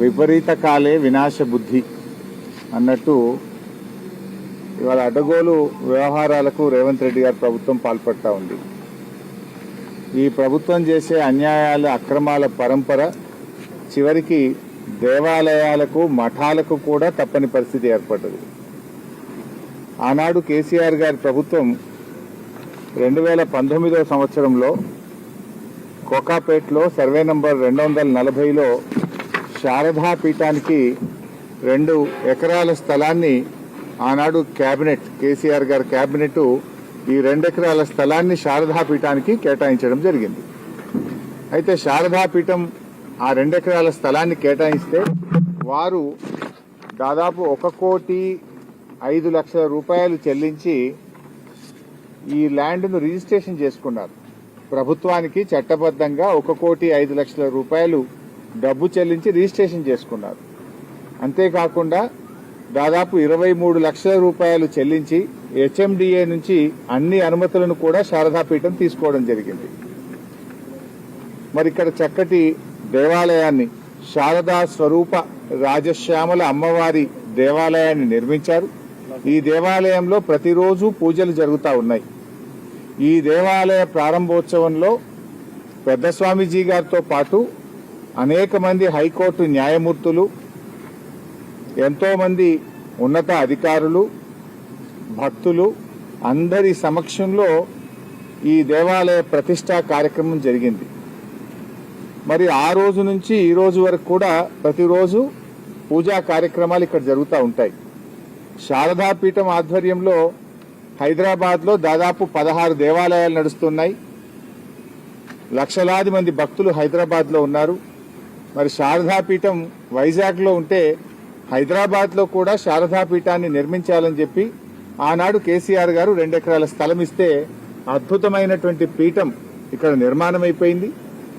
విపరీత కాలే వినాశ బుద్ధి అన్నట్టు ఇవాళ అడ్డగోలు వ్యవహారాలకు రేవంత్ రెడ్డి గారి ప్రభుత్వం పాల్పడతా ఉంది. ఈ ప్రభుత్వం చేసే అన్యాయాల అక్రమాల పరంపర చివరికి దేవాలయాలకు మఠాలకు కూడా తప్పని పరిస్థితి ఏర్పడ్డది. ఆనాడు కేసీఆర్ గారి ప్రభుత్వం 2019వ సంవత్సరంలో కోకాపేట్లో సర్వే నంబర్ 240లో శారదా పీఠానికి 2 ఎకరాల స్థలాన్ని ఆనాడు క్యాబినెట్, కేసీఆర్ గారి క్యాబినెట్ ఈ 2 ఎకరాల స్థలాన్ని శారదా పీఠానికి కేటాయించడం జరిగింది. అయితే శారదా పీఠం ఆ 2 ఎకరాల స్థలాన్ని కేటాయిస్తే వారు దాదాపు 1,05,00,000 రూపాయలు చెల్లించి ఈ ల్యాండ్ను రిజిస్ట్రేషన్ చేసుకున్నారు. ప్రభుత్వానికి చట్టబద్ధంగా 1,05,00,000 రూపాయలు డబ్బు చెల్లించి రిజిస్ట్రేషన్ చేసుకున్నారు. అంతేకాకుండా దాదాపు 23 లక్షల రూపాయలు చెల్లించి హెచ్ఎండిఏ నుంచి అన్ని అనుమతులను కూడా శారదాపీఠం తీసుకోవడం జరిగింది. మరి ఇక్కడ చక్కటి దేవాలయాన్ని, శారదా స్వరూప రాజశ్యామల అమ్మవారి దేవాలయాన్ని నిర్మించారు. ఈ దేవాలయంలో ప్రతిరోజు పూజలు జరుగుతూ ఉన్నాయి. ఈ దేవాలయ ప్రారంభోత్సవంలో పెద్ద స్వామీజీ గారితో పాటు అనేక మంది హైకోర్టు న్యాయమూర్తులు, ఎంతో మంది ఉన్నత అధికారులు, భక్తులు అందరి సమక్షంలో ఈ దేవాలయ ప్రతిష్టా కార్యక్రమం జరిగింది. మరి ఆ రోజు నుంచి ఈ రోజు వరకు కూడా ప్రతిరోజు పూజా కార్యక్రమాలు ఇక్కడ జరుగుతూ ఉంటాయి. శారదాపీఠం ఆధ్వర్యంలో హైదరాబాద్లో దాదాపు 16 దేవాలయాలు నడుస్తున్నాయి. లక్షలాది మంది భక్తులు హైదరాబాద్లో ఉన్నారు. మరి శారదాపీఠం వైజాగ్లో ఉంటే హైదరాబాద్లో కూడా శారదాపీఠాన్ని నిర్మించాలని చెప్పి ఆనాడు కేసీఆర్ గారు 2 ఎకరాల స్థలం ఇస్తే అద్భుతమైనటువంటి పీఠం ఇక్కడ నిర్మాణం అయిపోయింది.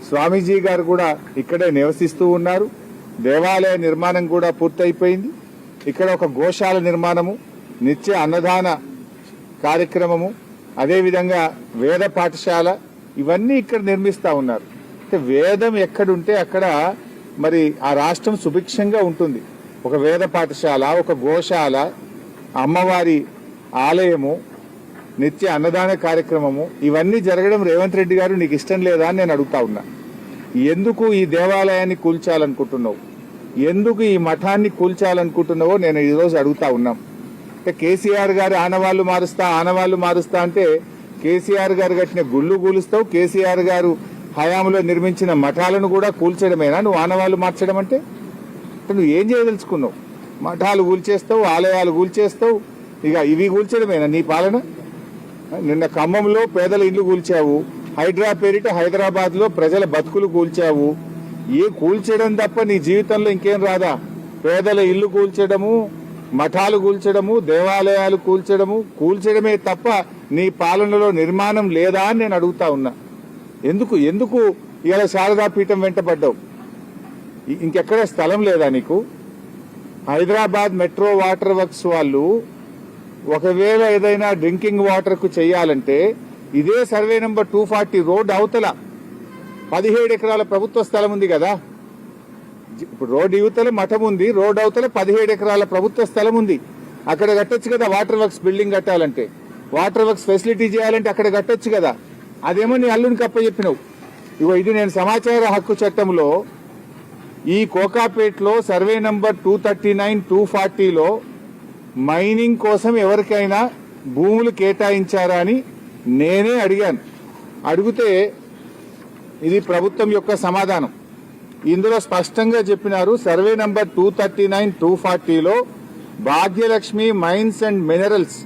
స్వామీజీ గారు కూడా ఇక్కడే నివసిస్తూ ఉన్నారు. దేవాలయ నిర్మాణం కూడా పూర్తయిపోయింది. ఇక్కడ ఒక గోశాల నిర్మాణము, నిత్య అన్నదాన కార్యక్రమము, అదేవిధంగా వేద పాఠశాల ఇవన్నీ ఇక్కడ నిర్మిస్తా ఉన్నారు. అంటే వేదం ఎక్కడుంటే అక్కడ మరి ఆ రాష్ట్రం సుభిక్షంగా ఉంటుంది. ఒక వేద పాఠశాల, ఒక గోశాల, అమ్మవారి ఆలయము, నిత్య అన్నదాన కార్యక్రమము ఇవన్నీ జరగడం రేవంత్ రెడ్డి గారు నీకు ఇష్టం లేదా అని నేను అడుగుతా ఉన్నా. ఎందుకు ఈ దేవాలయాన్ని కూల్చాలనుకుంటున్నావు, ఎందుకు ఈ మఠాన్ని కూల్చాలనుకుంటున్నావో నేను ఈరోజు అడుగుతా ఉన్నాం. అంటే కేసీఆర్ గారు ఆనవాళ్లు మారుస్తా అంటే కేసీఆర్ గారు కట్టిన గుళ్ళు కూలుస్తావు, కేసీఆర్ గారు హయాంలో నిర్మించిన మఠాలను కూడా కూల్చడమేనా నువ్వు ఆనవాళ్లు మార్చడం అంటే? నువ్వు ఏం చేయదలుచుకున్నావు? మఠాలు కూల్చేస్తావు, ఆలయాలు కూల్చేస్తావు, ఇక ఇవి కూల్చడమేనా నీ పాలన? నిన్న ఖమ్మంలో పేదల ఇల్లు కూల్చావు, హైడ్రా పేరిట హైదరాబాద్ లో ప్రజల బతుకులు కూల్చావు. ఏ కూల్చడం తప్ప నీ జీవితంలో ఇంకేం రాదా? పేదల ఇల్లు కూల్చడము, మఠాలు కూల్చడము, దేవాలయాలు కూల్చడమే తప్ప నీ పాలనలో నిర్మాణం లేదా అని నేను అడుగుతా ఉన్నా. ఎందుకు ఇలా శారదాపీఠం వెంటబడ్డావు? ఇంకెక్కడ స్థలం లేదా నీకు? హైదరాబాద్ మెట్రో వాటర్ వర్క్స్ వాళ్ళు ఒకవేళ ఏదైనా డ్రింకింగ్ వాటర్ కు చేయాలంటే ఇదే సర్వే నంబర్ 240 రోడ్ అవతల 17 ఎకరాల ప్రభుత్వ స్థలం ఉంది కదా. ఇప్పుడు రోడ్ యువతల మఠం ఉంది, రోడ్ అవతల 17 ఎకరాల ప్రభుత్వ స్థలం ఉంది. అక్కడ కట్టొచ్చు కదా. వాటర్ వర్క్స్ బిల్డింగ్ కట్టాలంటే, వాటర్ వర్క్స్ ఫెసిలిటీ చేయాలంటే అక్కడ కట్టొచ్చు కదా. అదేమో నీ అల్లునికి అప్పచెప్పినావు. ఇగో ఇది నేను సమాచార హక్కు చట్టంలో ఈ కోకాపేట్లో సర్వే నంబర్ 239, 240లో మైనింగ్ కోసం ఎవరికైనా భూములు కేటాయించారా అని నేనే అడిగాను. అడిగితే ఇది ప్రభుత్వం యొక్క సమాధానం. ఇందులో స్పష్టంగా చెప్పినారు, సర్వే నంబర్ 239, 240లో భాగ్యలక్ష్మి మైన్స్ అండ్ మినరల్స్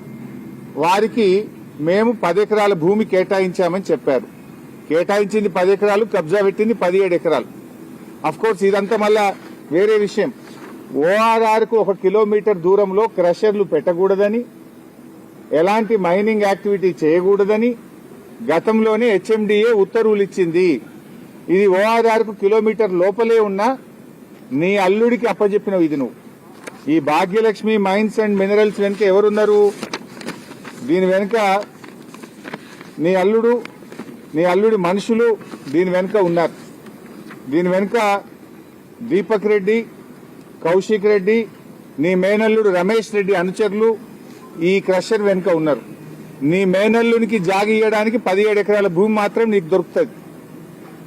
వారికి మేము 10 ఎకరాల భూమి కేటాయించామని చెప్పారు. కేటాయించింది 10 ఎకరాలు, కబ్జా పెట్టింది 17 ఎకరాలు. అఫ్ కోర్స్ ఇదంతా మళ్ళా వేరే విషయం. ఓఆర్ఆర్ కు 1 కిలోమీటర్ దూరంలో క్రషర్లు పెట్టకూడదని, ఎలాంటి మైనింగ్ యాక్టివిటీ చేయకూడదని గతంలోనే హెచ్ఎండిఏ ఉత్తర్వులు ఇచ్చింది. ఇది ఓఆర్ఆర్ కు కిలోమీటర్ లోపలే ఉన్న నీ అల్లుడికి అప్పచెప్పినవు. ఇది నువ్వు ఈ భాగ్యలక్ష్మి మైన్స్ అండ్ మినరల్స్ వెనుక ఎవరున్నారు? దీని వెనుక నీ అల్లుడి మనుషులు దీని వెనుక ఉన్నారు. దీని వెనుక దీపక్ రెడ్డి, కౌశిక్ రెడ్డి, నీ మేనల్లుడు రమేష్ రెడ్డి అనుచరులు ఈ క్రషర్ వెనుక ఉన్నారు. నీ మేనల్లునికి జాగి ఇవ్వడానికి 17 ఎకరాల భూమి మాత్రం నీకు దొరుకుతుంది.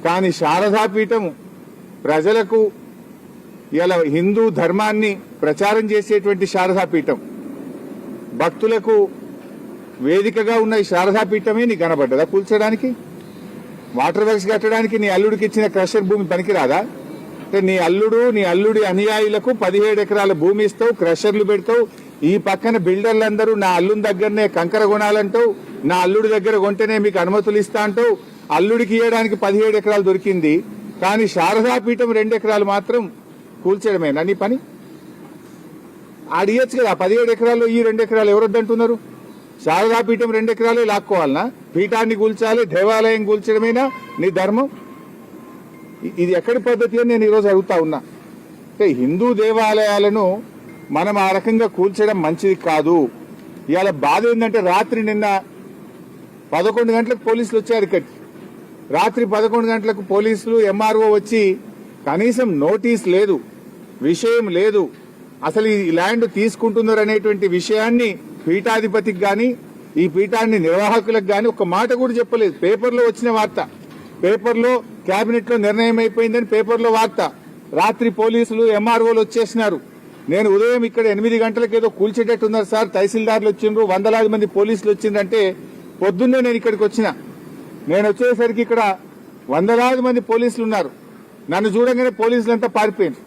కానీ శారదాపీఠం ప్రజలకు ఇలా హిందూ ధర్మాన్ని ప్రచారం చేసేటువంటి శారదాపీఠం, భక్తులకు వేదికగా ఉన్న ఈ శారదాపీఠమే నీకు కనబడ్డదా కూల్చడానికి? వాటర్ వర్క్స్ కట్టడానికి నీ అల్లుడికి ఇచ్చిన క్రషర్ భూమి పనికిరాదా? అంటే నీ అల్లుడి అనుయాయులకు 17 ఎకరాల భూమి ఇస్తావు, క్రషర్లు పెడతావు. ఈ పక్కన బిల్డర్లందరూ నా అల్లుడి దగ్గరనే కంకర కొనాలంటావు, నా అల్లుడి దగ్గర కొంటేనే మీకు అనుమతులు ఇస్తా అంటావు. అల్లుడికి ఇవ్వడానికి 17 ఎకరాలు దొరికింది, కానీ శారదాపీఠం 2 ఎకరాలు మాత్రం కూల్చడమేనా నీ పని? ఆడియచ్చు కదా 17 ఎకరాల్లో ఈ 2 ఎకరాలు ఎవరొద్దంటున్నారు? శారదాపీఠం 2 ఎకరాలే లాక్కోవాలనా? పీఠాన్ని కూల్చాలి, దేవాలయం కూల్చడమేనా నీ ధర్మం? ఇది ఎక్కడి పద్ధతి అని నేను ఈరోజు అడుగుతా ఉన్నా. అంటే హిందూ దేవాలయాలను మనం ఆ రకంగా కూల్చడం మంచిది కాదు. ఇవాళ బాధ ఏంటంటే రాత్రి నిన్న 11 గంటలకు పోలీసులు వచ్చారు ఇక్కడికి. రాత్రి 11 గంటలకు పోలీసులు ఎంఆర్ఓ వచ్చి కనీసం నోటీస్ లేదు, విషయం లేదు, అసలు ఈ ల్యాండ్ తీసుకుంటున్నారు అనేటువంటి విషయాన్ని పీఠాధిపతికి గాని ఈ పీఠాన్ని నిర్వాహకులకు గాని ఒక మాట కూడా చెప్పలేదు. పేపర్లో వచ్చిన వార్త, పేపర్లో కేబినెట్ లో నిర్ణయం అయిపోయిందని పేపర్లో వార్త. రాత్రి పోలీసులు ఎంఆర్ఓలు వచ్చేసినారు. నేను ఉదయం ఇక్కడ 8 గంటలకు ఏదో కూల్చేటట్టున్నారు సార్, తహసీల్దార్లు వచ్చిండ్రు, వందలాది మంది పోలీసులు వచ్చిందంటే పొద్దున్నే నేను ఇక్కడికి వచ్చిన. నేను వచ్చేసరికి ఇక్కడ వందలాది మంది పోలీసులు ఉన్నారు. నన్ను చూడగానే పోలీసులంతా పారిపోయింది.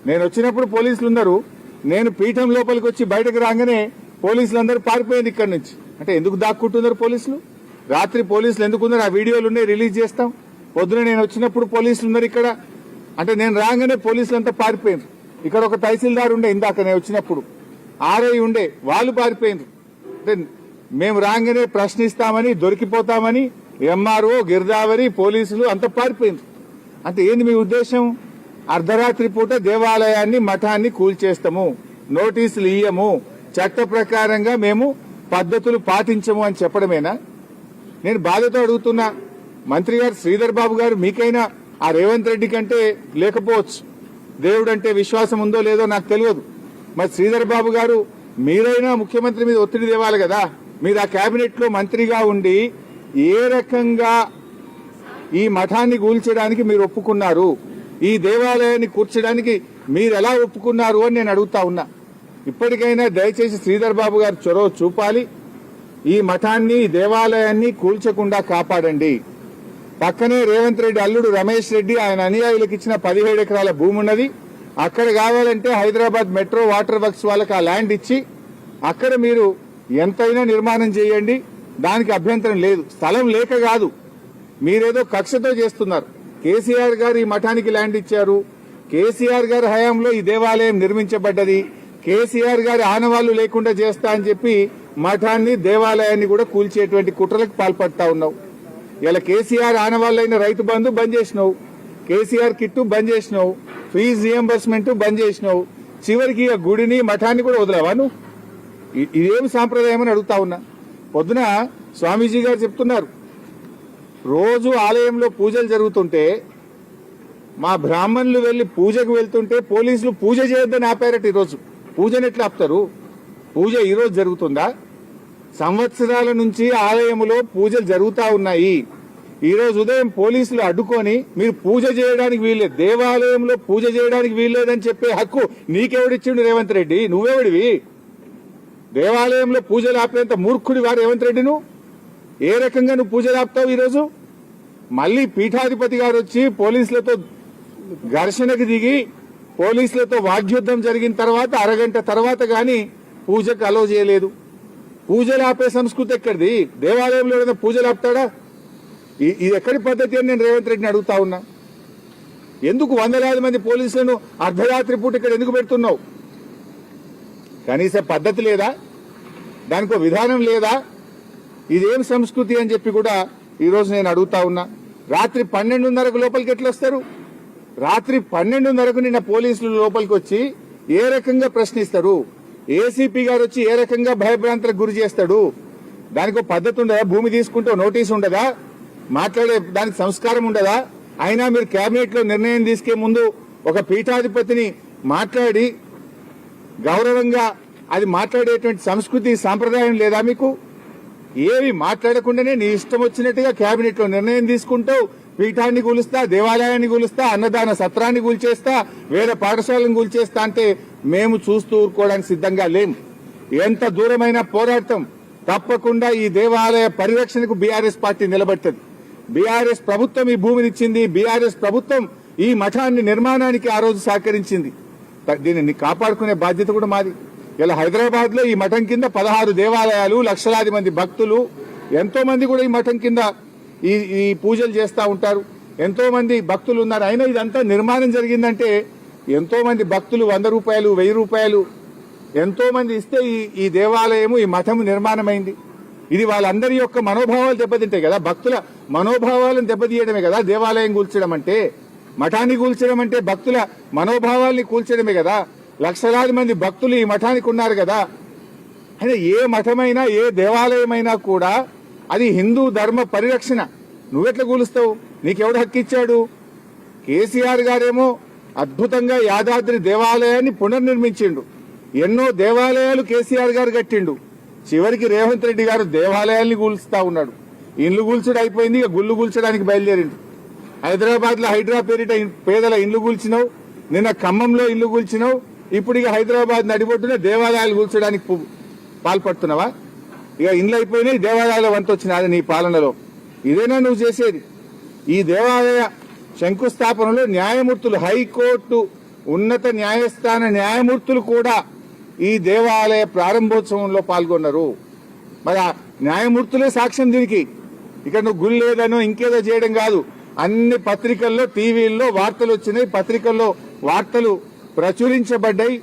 నేను వచ్చినప్పుడు పోలీసులు ఉన్నారు, నేను పీఠం లోపలికి వచ్చి బయటకు రాగానే పోలీసులందరూ పారిపోయింది ఇక్కడి నుంచి. అంటే ఎందుకు దాక్కుంటున్నారు పోలీసులు? రాత్రి పోలీసులు ఎందుకున్నారు? ఆ వీడియోలు ఉన్నాయి, రిలీజ్ చేస్తాం. పొద్దున నేను వచ్చినప్పుడు పోలీసులు ఉన్నారు ఇక్కడ. అంటే నేను రాగానే పోలీసులంతా పారిపోయింది. ఇక్కడ ఒక తహసీల్దార్ ఉండే ఇందాక నేను వచ్చినప్పుడు, ఆర్ఐ ఉండే, వాళ్ళు పారిపోయింది. అంటే మేము రాగానే ప్రశ్నిస్తామని, దొరికిపోతామని ఎంఆర్ఓ, గిర్దావరి, పోలీసులు అంతా పారిపోయింది. అంటే ఏంది మీ ఉద్దేశం? అర్ధరాత్రి పూట దేవాలయాన్ని, మఠాన్ని కూల్చేస్తాము, నోటీసులు ఇయ్యము, చట్ట ప్రకారంగా మేము పద్ధతులు పాటించము అని చెప్పడమేనా? నేను బాధతో అడుగుతున్నా, మంత్రి గారు శ్రీధర్ బాబు గారు, మీకైనా ఆ రేవంత్ రెడ్డి కంటే లేకపోవచ్చు, దేవుడు అంటే విశ్వాసం ఉందో లేదో నాకు తెలియదు. మరి శ్రీధర్ బాబు గారు మీరైనా ముఖ్యమంత్రి మీద ఒత్తిడి తేవాలి కదా. మీరు ఆ కేబినెట్ లో మంత్రిగా ఉండి ఏ రకంగా ఈ మఠాన్ని కూల్చడానికి మీరు ఒప్పుకున్నారు, ఈ దేవాలయాన్ని కూర్చడానికి మీరు ఎలా ఒప్పుకున్నారు అని నేను అడుగుతా ఉన్నా. ఇప్పటికైనా దయచేసి శ్రీధర్ బాబు గారు చొరవ చూపాలి, ఈ మఠాన్ని, ఈ దేవాలయాన్ని కూల్చకుండా కాపాడండి. పక్కనే రేవంత్ రెడ్డి అల్లుడు రమేష్ రెడ్డి ఆయన అనుయాయులకు ఇచ్చిన 17 ఎకరాల భూమి ఉన్నది. అక్కడ కావాలంటే హైదరాబాద్ మెట్రో వాటర్ వర్క్స్ వాళ్ళకి ఆ ల్యాండ్ ఇచ్చి అక్కడ మీరు ఎంతైనా నిర్మాణం చేయండి, దానికి అభ్యంతరం లేదు. స్థలం లేక కాదు, మీరేదో కక్షతో చేస్తున్నారు. కేసీఆర్ గారు ఈ మఠానికి ల్యాండ్ ఇచ్చారు, కేసీఆర్ గారి హయాంలో ఈ దేవాలయం నిర్మించబడ్డది, కేసీఆర్ గారి ఆనవాళ్లు లేకుండా చేస్తా అని చెప్పి మఠాన్ని, దేవాలయాన్ని కూడా కూల్చేటువంటి కుట్రలకు పాల్పడతా ఉన్నావు. ఇలా కేసీఆర్ ఆనవాళ్ళైన రైతు బంధు బంద్ చేసినావు, కేసీఆర్ కిట్టు బంద్ చేసినావు, ఫీజు రియంబర్స్మెంట్ బంద్ చేసినావు, చివరికి ఆ గుడిని, మఠాన్ని కూడా వదలవా నువ్వు? ఇదేమి సాంప్రదాయం అని అడుగుతా ఉన్నా. పొద్దున స్వామీజీ గారు చెప్తున్నారు, రోజు ఆలయంలో పూజలు జరుగుతుంటే మా బ్రాహ్మణులు వెళ్లి పూజకు వెళ్తుంటే పోలీసులు పూజ చేయొద్దని ఆపారట. ఈరోజు పూజను ఎట్లా ఆపుతారు? పూజ ఈరోజు జరుగుతుందా? సంవత్సరాల నుంచి ఆలయంలో పూజలు జరుగుతా ఉన్నాయి. ఈ రోజు ఉదయం పోలీసులు అడ్డుకొని మీరు పూజ చేయడానికి వీల్లేదు, దేవాలయంలో పూజ చేయడానికి వీల్లేదని చెప్పే హక్కు నీకెవడిచ్చిండు రేవంత్ రెడ్డి? నువ్వెవడివి? దేవాలయంలో పూజలు ఆపేంత మూర్ఖుడి వారు రేవంత్ రెడ్డి. నువ్వు ఏ రకంగా నువ్వు పూజలు ఆపుతావు? ఈరోజు మళ్లీ పీఠాధిపతి గారు వచ్చి పోలీసులతో ఘర్షణకు దిగి పోలీసులతో వాగ్యుద్ధం జరిగిన తర్వాత అరగంట తర్వాత గాని పూజకు అలో చేయలేదు. పూజలు ఆపే సంస్కృతి ఎక్కడిది? దేవాలయంలో ఏదైనా పూజలు ఆపుతాడా? ఇది ఎక్కడి పద్ధతి అని నేను రేవంత్ రెడ్డిని అడుగుతా ఉన్నా. ఎందుకు వందలాది మంది పోలీసులను అర్ధరాత్రి పూట ఇక్కడ ఎందుకు పెడుతున్నావు? కనీస పద్ధతి లేదా? దానికో విధానం లేదా? ఇదేం సంస్కృతి అని చెప్పి కూడా ఈరోజు నేను అడుగుతా ఉన్నా. రాత్రి 12:30 లోపలికి ఎట్లా వస్తారు? రాత్రి 12:30 నిన్న పోలీసులు లోపలికి వచ్చి ఏ రకంగా ప్రశ్నిస్తారు? ఏసీపీ గారు వచ్చి ఏ రకంగా భయభ్రాంతులకు గురి చేస్తాడు? దానికి పద్ధతి ఉండదా? భూమి తీసుకుంటే నోటీసు ఉండదా? మాట్లాడే దానికి సంస్కారం ఉండదా? అయినా మీరు కేబినెట్ లో నిర్ణయం తీసుకే ముందు ఒక పీఠాధిపతిని మాట్లాడి గౌరవంగా అది మాట్లాడేటువంటి సంస్కృతి సాంప్రదాయం లేదా మీకు? ఏమి మాట్లాడకుండానే నీ ఇష్టం వచ్చినట్టుగా కేబినెట్ లో నిర్ణయం తీసుకుంటావు. పీఠాన్ని కూలుస్తా, దేవాలయాన్ని కూలుస్తా, అన్నదాన సత్రాన్ని కూల్చేస్తా, వేరే పాఠశాలను కూల్చేస్తా అంటే మేము చూస్తూ ఊరుకోవడానికి సిద్ధంగా లేం. ఎంత దూరమైన పోరాటం తప్పకుండా ఈ దేవాలయ పరిరక్షణకు బీఆర్ఎస్ పార్టీ నిలబడుతుంది. బీఆర్ఎస్ ప్రభుత్వం ఈ భూమినిచ్చింది. బీఆర్ఎస్ ప్రభుత్వం ఈ మఠాన్ని నిర్మాణానికి ఆ రోజు సహకరించింది. దీనిని కాపాడుకునే బాధ్యత కూడా మాది. ఇలా హైదరాబాద్ లో ఈ మఠం కింద 16 దేవాలయాలు, లక్షలాది మంది భక్తులు, ఎంతో మంది కూడా ఈ మఠం కింద ఈ పూజలు చేస్తూ ఉంటారు. ఎంతో మంది భక్తులు ఉన్నారు. అయినా ఇదంతా నిర్మాణం జరిగిందంటే ఎంతో మంది భక్తులు 100 రూపాయలు, 1000 రూపాయలు ఎంతో మంది ఇస్తే ఈ దేవాలయము, ఈ మఠము నిర్మాణమైంది. ఇది వాళ్ళందరి యొక్క మనోభావాలు దెబ్బతింటాయి కదా. భక్తుల మనోభావాలను దెబ్బతీయడమే కదా దేవాలయం కూల్చడం అంటే. మఠాన్ని కూల్చడం అంటే భక్తుల మనోభావాల్ని కూల్చడమే కదా. లక్షలాది మంది భక్తులు ఈ మఠానికి ఉన్నారు కదా. అంటే ఏ మఠమైనా ఏ దేవాలయమైనా కూడా అది హిందూ ధర్మ పరిరక్షణ. నువ్వెట్లా కూలుస్తావు? నీకెవడు హక్కు ఇచ్చాడు? కేసీఆర్ గారేమో అద్భుతంగా యాదాద్రి దేవాలయాన్ని పునర్నిర్మించిండు. ఎన్నో దేవాలయాలు కేసీఆర్ గారు కట్టిండు. చివరికి రేవంత్ రెడ్డి గారు దేవాలయాల్ని కూల్స్తా ఉన్నాడు. ఇండ్లు కూల్చడం అయిపోయింది, ఇక గుళ్ళు కూల్చడానికి బయలుదేరిండు. హైదరాబాద్ లో హైడ్రా పేరిట పేదల ఇండ్లు కూల్చినావు, నిన్న ఖమ్మంలో ఇల్లు కూల్చినావు, ఇప్పుడు ఇక హైదరాబాద్ నడిబొడ్డున దేవాలయాలు కూల్చడానికి పాల్పడుతున్నావా? ఇక ఇండ్లు అయిపోయినాయి, దేవాలయాల వంతు వచ్చినది నీ పాలనలో. ఇదేనా నువ్వు చేసేది? ఈ దేవాలయ శంకుస్థాపనలో న్యాయమూర్తులు, హైకోర్టు ఉన్నత న్యాయస్థాన న్యాయమూర్తులు కూడా ఈ దేవాలయ ప్రారంభోత్సవంలో పాల్గొన్నారు. మరి ఆ న్యాయమూర్తులే సాక్ష్యం దీనికి. ఇక్కడ నువ్వు గుడి లేదనో ఇంకేదో చేయడం కాదు. అన్ని పత్రికల్లో, టీవీల్లో వార్తలు వచ్చినాయి, పత్రికల్లో వార్తలు ప్రచురించబడ్డాయి.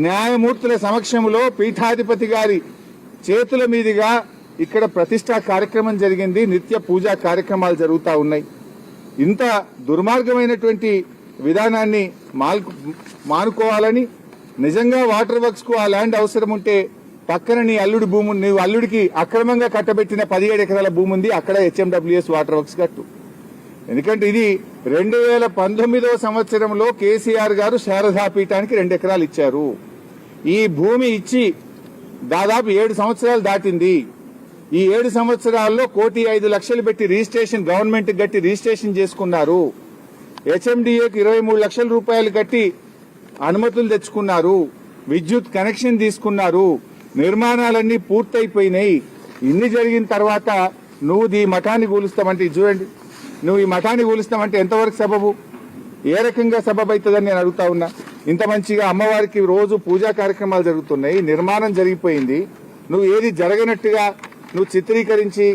న్యాయమూర్తుల సమక్షంలో పీఠాధిపతి గారి చేతుల మీదుగా ఇక్కడ ప్రతిష్టా కార్యక్రమం జరిగింది. నిత్య పూజా కార్యక్రమాలు జరుగుతూ ఉన్నాయి. ఇంత దుర్మార్గమైనటువంటి విధానాన్ని మానుకోవాలని, నిజంగా వాటర్ వర్క్స్ కు ఆ ల్యాండ్ అవసరం ఉంటే పక్కన నీ అల్లుడి భూమి, నీవు అల్లుడికి అక్రమంగా కట్టబెట్టిన 17 ఎకరాల భూమి ఉంది, అక్కడ హెచ్ఎండబ్ల్యూఎస్ వాటర్ వర్క్స్ కట్టు. ఎందుకంటే ఇది 2019వ సంవత్సరంలో కేసీఆర్ గారు శారదా పీఠానికి 2 ఎకరాలు ఇచ్చారు. ఈ భూమి ఇచ్చి దాదాపు 7 సంవత్సరాలు దాటింది. ఈ 7 సంవత్సరాల్లో 1,05,00,000 పెట్టి రిజిస్ట్రేషన్, గవర్నమెంట్ కట్టి రిజిస్ట్రేషన్ చేసుకున్నారు. హెచ్ఎండిఏకి 23 లక్షల రూపాయలు కట్టి అనుమతులు తెచ్చుకున్నారు. విద్యుత్ కనెక్షన్ తీసుకున్నారు. నిర్మాణాలన్నీ పూర్తయిపోయినాయి. ఇన్ని జరిగిన తర్వాత నువ్వు ఈ మఠాన్ని కూలుస్తామంటే, చూడండి, నువ్వు ఈ మఠాన్ని కూలుస్తామంటే ఎంతవరకు సబబు, ఏ రకంగా సబబు అవుతుందని నేను అడుగుతా ఉన్నా. ఇంత మంచిగా అమ్మవారికి రోజు పూజా కార్యక్రమాలు జరుగుతున్నాయి, నిర్మాణం జరిగిపోయింది. నువ్వు ఏది జరగనట్టుగా నువ్వు చిత్రీకరించి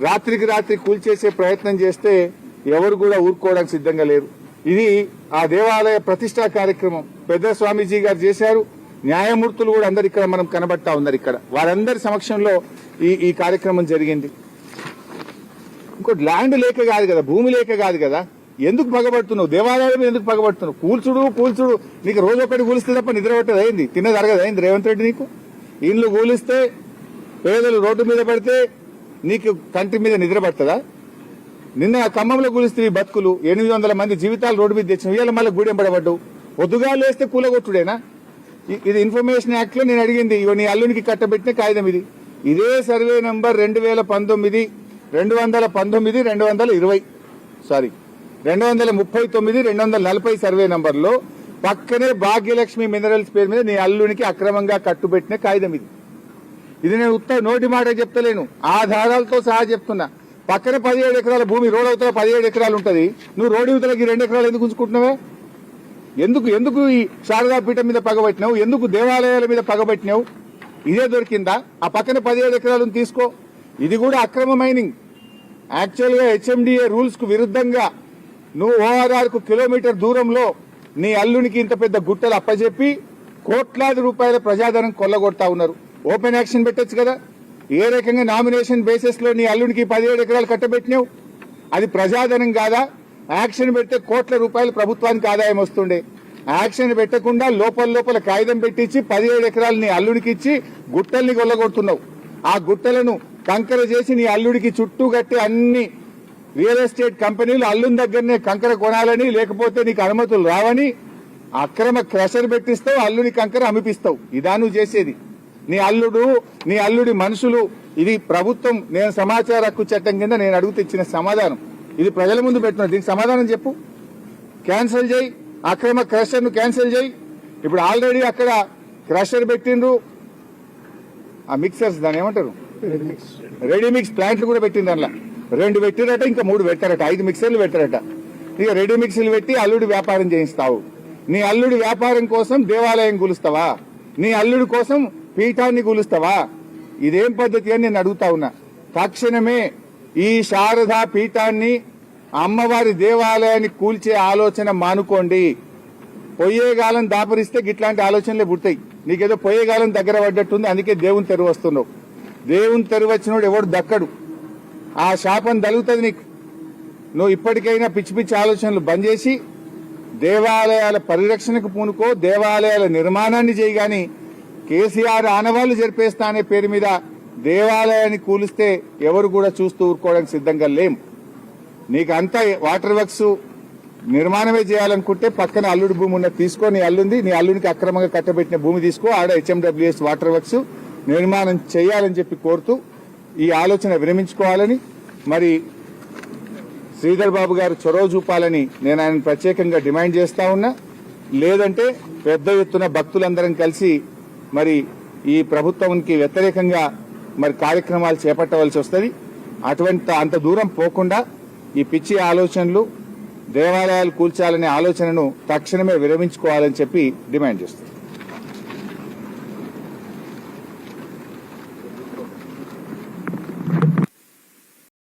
రాత్రికి రాత్రి కూల్చేసే ప్రయత్నం చేస్తే ఎవరు కూడా ఊరుకోవడానికి సిద్ధంగా లేరు. ఇది ఆ దేవాలయ ప్రతిష్టా కార్యక్రమం పెద్ద స్వామీజీ గారు చేశారు. న్యాయమూర్తులు కూడా అందరు ఇక్కడ మనం కనబడతా ఉన్నారు. ఇక్కడ వారందరి సమక్షంలో ఈ కార్యక్రమం జరిగింది. ఇంకోటి, ల్యాండ్ లేక కాదు కదా, భూమి లేక కాదు కదా. ఎందుకు పగబడుతున్నావు? దేవాలయం ఎందుకు పగబడుతున్నావు? కూల్చుడు నీకు రోజు ఒకటి కూలిస్తే తప్ప నిద్ర పట్టదు అయింది, తిన్నది అరగదు అయింది రేవంత్ రెడ్డి నీకు. ఇండ్లు కూలిస్తే, పేదలు రోడ్డు మీద పడితే నీకు కంటి మీద నిద్ర పడుతుందా? నిన్న ఖమ్మంలో కూలిస్తే బతుకులు 800 మంది జీవితాలు రోడ్డు మీద తెచ్చిన, ఇవాళ మళ్ళీ గూడెం పడబడ్డావు. పొద్దుగా లేస్తే కూలగొట్టుడేనా? ఇది ఇన్ఫర్మేషన్ యాక్ట్ లో నేను అడిగింది. ఇవో నీ అల్లునికి కట్టబెట్టిన కాగితం ఇది. ఇదే సర్వే నంబర్ 2019, 219, 220 సారీ 239, 240 సర్వే నంబర్లో పక్కనే భాగ్యలక్ష్మి మినరల్స్ పేరు మీద నీ అల్లునికి అక్రమంగా కట్టుబెట్టిన కాగితం ఇది. ఇది నేను నోటి మాట చెప్తలేను, ఆధారాలతో సహా చెప్తున్నా. పక్కన 17 ఎకరాల భూమి, రోడ్ అవతల 17 ఎకరాలు ఉంటది. నువ్వు రోడ్డు అవతలకి 2 ఎకరాలు ఎందుకు ఉంచుకుంటున్నావే? ఎందుకు ఈ శారదా పీఠం మీద పగబట్టినావు? ఎందుకు దేవాలయాల మీద పగబట్టినావు? ఇదే దొరికిందా? ఆ పక్కన 17 ఎకరాలను తీసుకో. ఇది కూడా అక్రమ మైనింగ్. యాక్చువల్ గా హెచ్ఎండిఏ రూల్స్ కు విరుద్ధంగా నువ్వు ORR కు కిలోమీటర్ దూరంలో నీ అల్లునికి ఇంత పెద్ద గుట్టలు అప్పజెప్పి కోట్లాది రూపాయల ప్రజాధనం కొల్లగొడతా ఉన్నారు. ఓపెన్ యాక్షన్ పెట్టొచ్చు కదా. ఏ రకంగా నామినేషన్ బేసిస్ లో నీ అల్లునికి 17 ఎకరాలు కట్టబెట్టినావు? అది ప్రజాధనం కాదా? యాక్షన్ పెడితే కోట్ల రూపాయలు ప్రభుత్వానికి ఆదాయం వస్తుండే. యాక్షన్ పెట్టకుండా లోపల కాగితం పెట్టించి 17 ఎకరాలు నీ అల్లుడికి ఇచ్చి గుట్టల్ని కొల్లగొడుతున్నావు. ఆ గుట్టలను కంకర చేసి నీ అల్లుడికి చుట్టూ కట్టి అన్ని రియల్ ఎస్టేట్ కంపెనీలు అల్లుని దగ్గరనే కంకర కొనాలని, లేకపోతే నీకు అనుమతులు రావని అక్రమ క్రషర్ పెట్టిస్తావు, అల్లుని కంకర అమిపిస్తావు. ఇదా నువ్వు చేసేది? నీ అల్లుడి మనుషులు. ఇది ప్రభుత్వం, నేను సమాచార హక్కు చట్టం కింద నేను అడుగుతూ ఇచ్చిన సమాధానం. ఇది ప్రజల ముందు పెట్టిన, దీనికి సమాధానం చెప్పు. క్యాన్సిల్ చేయి, అక్రమ క్రషర్ ను క్యాన్సిల్ చేయి. ఇప్పుడు ఆల్రెడీ అక్కడ క్రషర్ పెట్టిండ్రు, ఆ మిక్సర్స్ దాని ఏమంటారు, రెడీ మిక్స్ ప్లాంట్లు కూడా పెట్టింది. అందులో 2 పెట్టారట, ఇంకా 3 పెట్టారట, 5 మిక్సర్లు పెట్టారట. ఇక రెడీ మిక్సర్లు పెట్టి అల్లుడి వ్యాపారం చేయిస్తావు. నీ అల్లుడి వ్యాపారం కోసం దేవాలయం కూలుస్తావా? నీ అల్లుడి కోసం పీఠాన్ని కూలుస్తావా? ఇదేం పద్ధతి అని నేను అడుగుతా ఉన్నా. తక్షణమే ఈ శారదా పీఠాన్ని, అమ్మవారి దేవాలయాన్ని కూల్చే ఆలోచన మానుకోండి. పొయ్యేగాలం దాపరిస్తే గిట్లాంటి ఆలోచనలే పుడతాయి. నీకేదో పొయ్యేగాలం దగ్గర పడ్డట్టుంది, అందుకే దేవుని తెరువు వస్తున్నావు. దేవుని తెరువు వచ్చినోడు ఎవడు దక్కడు, ఆ శాపం తగులుతుంది నీకు. నువ్వు ఇప్పటికైనా పిచ్చి పిచ్చి ఆలోచనలు బంద్ చేసి దేవాలయాల పరిరక్షణకు పూనుకో, దేవాలయాల నిర్మాణాన్ని చేయి. గాని కేసీఆర్ ఆనవాళ్లు జరిపేస్తా అనే పేరు మీద దేవాలయాన్ని కూలిస్తే ఎవరు కూడా చూస్తూ ఊరుకోవడానికి సిద్ధంగా లేం. నీకు అంతా వాటర్ వర్క్స్ నిర్మాణమే చేయాలనుకుంటే పక్కన అల్లుడి భూమి ఉన్న తీసుకో. నీ అల్లునికి అక్రమంగా కట్టబెట్టిన భూమి తీసుకో, ఆడ HMWS వాటర్ వర్క్స్ నిర్మాణం చేయాలని చెప్పి కోరుతూ ఈ ఆలోచన విరమించుకోవాలని, మరి శ్రీధర్ బాబు గారు చొరవ చూపాలని నేను ఆయన ప్రత్యేకంగా డిమాండ్ చేస్తా ఉన్నా. లేదంటే పెద్ద ఎత్తున భక్తులందరం కలిసి మరి ఈ ప్రభుత్వానికి వ్యతిరేకంగా మరి కార్యక్రమాలు చేపట్టవలసి వస్తుంది. అంత దూరం పోకుండా ఈ పిచ్చి ఆలోచనలు, దేవాలయాలు కూల్చాలనే ఆలోచనను తక్షణమే విరమించుకోవాలని చెప్పి డిమాండ్ చేస్తుంది.